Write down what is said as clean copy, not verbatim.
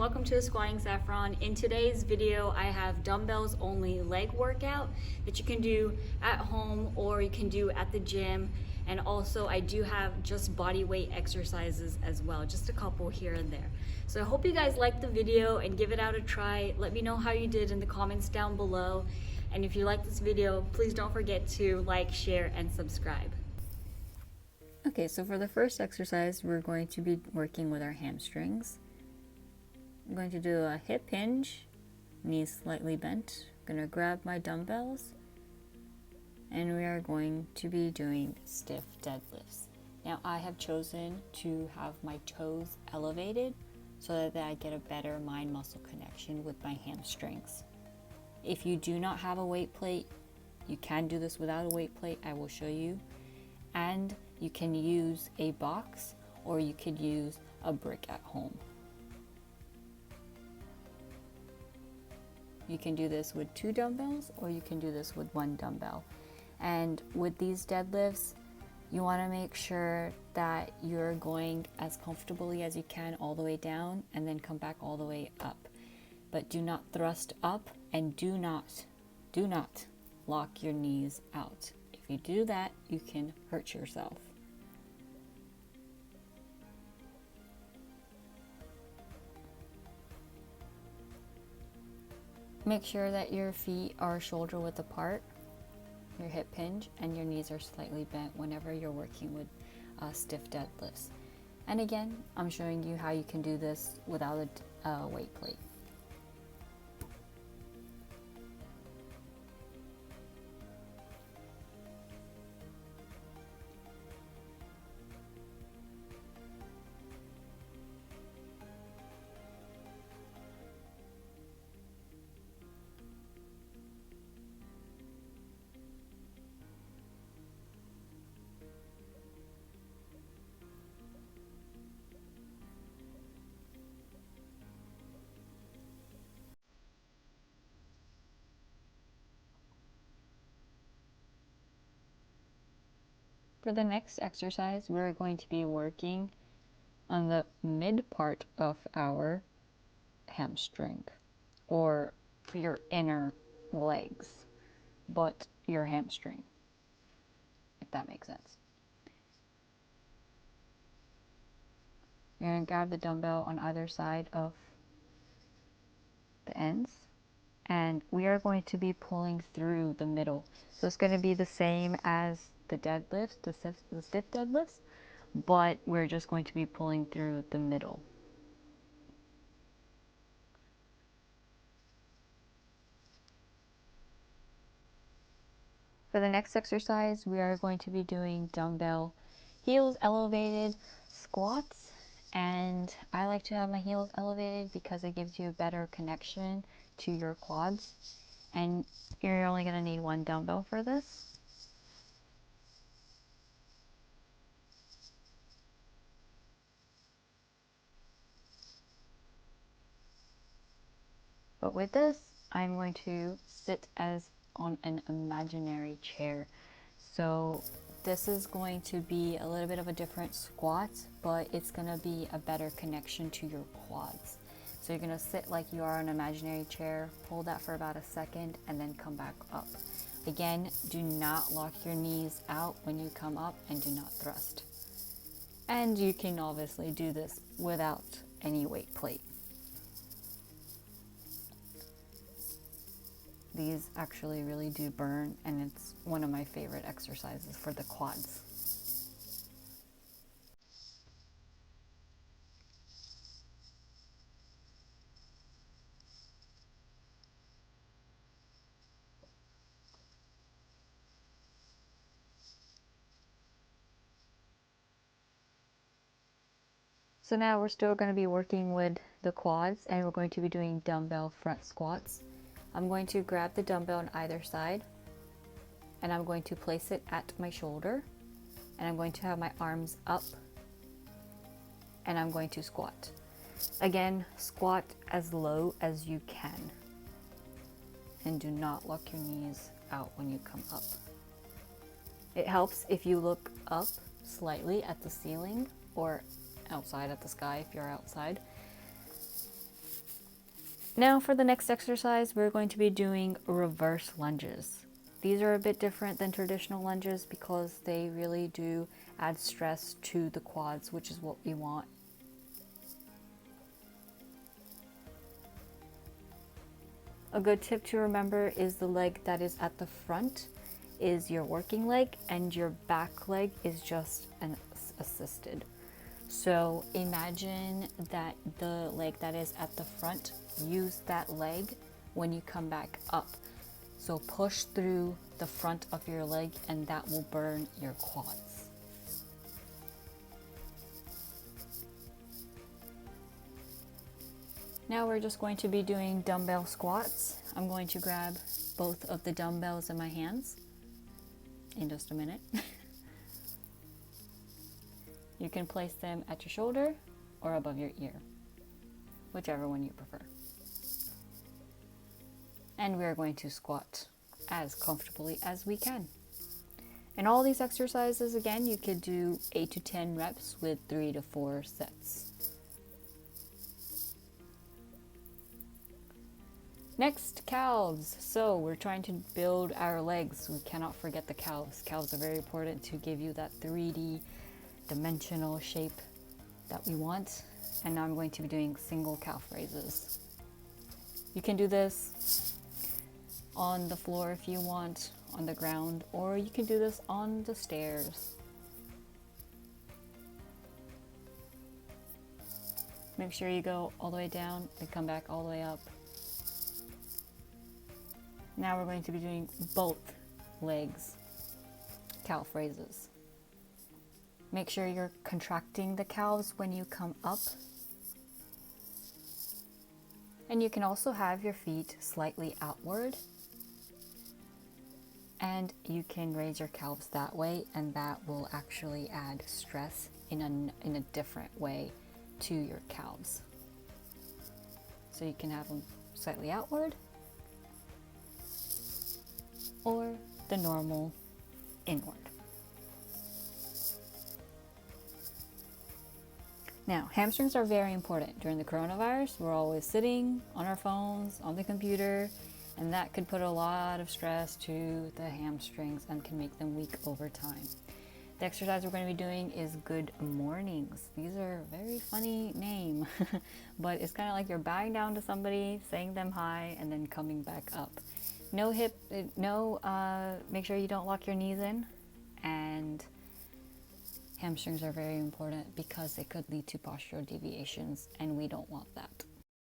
welcome to Squatting Saffron. In today's video, I have dumbbells only leg workout that you can do at home or you can do at the gym. And also I do have just body weight exercises as well, just a couple here and there. So I hope you guys liked the video and give it out a try. Let me know how you did in the comments down below. And if you like this video, please don't forget to like, share, and subscribe. Okay, so for the first exercise, we're going to be working with our hamstrings. I'm going to do a hip hinge, knees slightly bent. I'm going to grab my dumbbells, and we are going to be doing stiff deadlifts. Now I have chosen to have my toes elevated so that I get a better mind-muscle connection with my hamstrings. If you do not have a weight plate, you can do this without a weight plate. I will show you. And you can use a box or you could use a brick at home. You can do this with 2 dumbbells or you can do this with 1 dumbbell. And with these deadlifts, you want to make sure that you're going as comfortably as you can all the way down and then come back all the way up. But do not thrust up and do not lock your knees out. If you do that, you can hurt yourself. Make sure that your feet are shoulder width apart, your hip hinge, and your knees are slightly bent whenever you're working with stiff deadlifts. And again, I'm showing you how you can do this without a weight plate. For the next exercise, we're going to be working on the mid part of our hamstring, or for your inner legs, but your hamstring, if that makes sense. You're going to grab the dumbbell on either side of the ends, and we are going to be pulling through the middle. So it's going to be the same as the deadlifts, the stiff deadlifts, but we're just going to be pulling through the middle. For the next exercise, we are going to be doing dumbbell heels elevated squats, and I like to have my heels elevated because it gives you a better connection to your quads, and you're only going to need 1 dumbbell for this. But with this, I'm going to sit as on an imaginary chair. So this is going to be a little bit of a different squat, but it's going to be a better connection to your quads. So you're going to sit like you are on an imaginary chair, hold that for about a second, and then come back up. Again, do not lock your knees out when you come up, and do not thrust. And you can obviously do this without any weight plate. These actually really do burn, and it's one of my favorite exercises for the quads. So now we're still going to be working with the quads, and we're going to be doing dumbbell front squats. I'm going to grab the dumbbell on either side, and I'm going to place it at my shoulder, and I'm going to have my arms up, and I'm going to squat. Again, squat as low as you can, and do not lock your knees out when you come up. It helps if you look up slightly at the ceiling or outside at the sky if you're outside. Now for the next exercise, we're going to be doing reverse lunges. These are a bit different than traditional lunges because they really do add stress to the quads, which is what we want. A good tip to remember is the leg that is at the front is your working leg and your back leg is just an assisted. So imagine that the leg that is at the front, use that leg when you come back up. So push through the front of your leg and that will burn your quads. Now we're just going to be doing dumbbell squats. I'm going to grab both of the dumbbells in my hands in just a minute. You can place them at your shoulder or above your ear, whichever one you prefer. And we're going to squat as comfortably as we can. And all these exercises, again, you could do 8 to 10 reps with 3 to 4 sets. Next, calves. So we're trying to build our legs. We cannot forget the calves. Calves are very important to give you that 3D dimensional shape that we want. And now I'm going to be doing single calf raises. You can do this on the floor if you want, on the ground, or you can do this on the stairs. Make sure you go all the way down and come back all the way up. Now we're going to be doing both legs calf raises. Make sure you're contracting the calves when you come up. And you can also have your feet slightly outward. And you can raise your calves that way, and that will actually add stress in a different way to your calves. So you can have them slightly outward or the normal inward. Now, hamstrings are very important. During the coronavirus, we're always sitting on our phones, on the computer, and that could put a lot of stress to the hamstrings and can make them weak over time. The exercise we're going to be doing is Goodmornings. These are a very funny name, but it's kind of like you're bowing down to somebody, saying them hi, and then coming back up. Make sure you don't lock your knees in, and hamstrings are very important because it could lead to postural deviations, and we don't want that.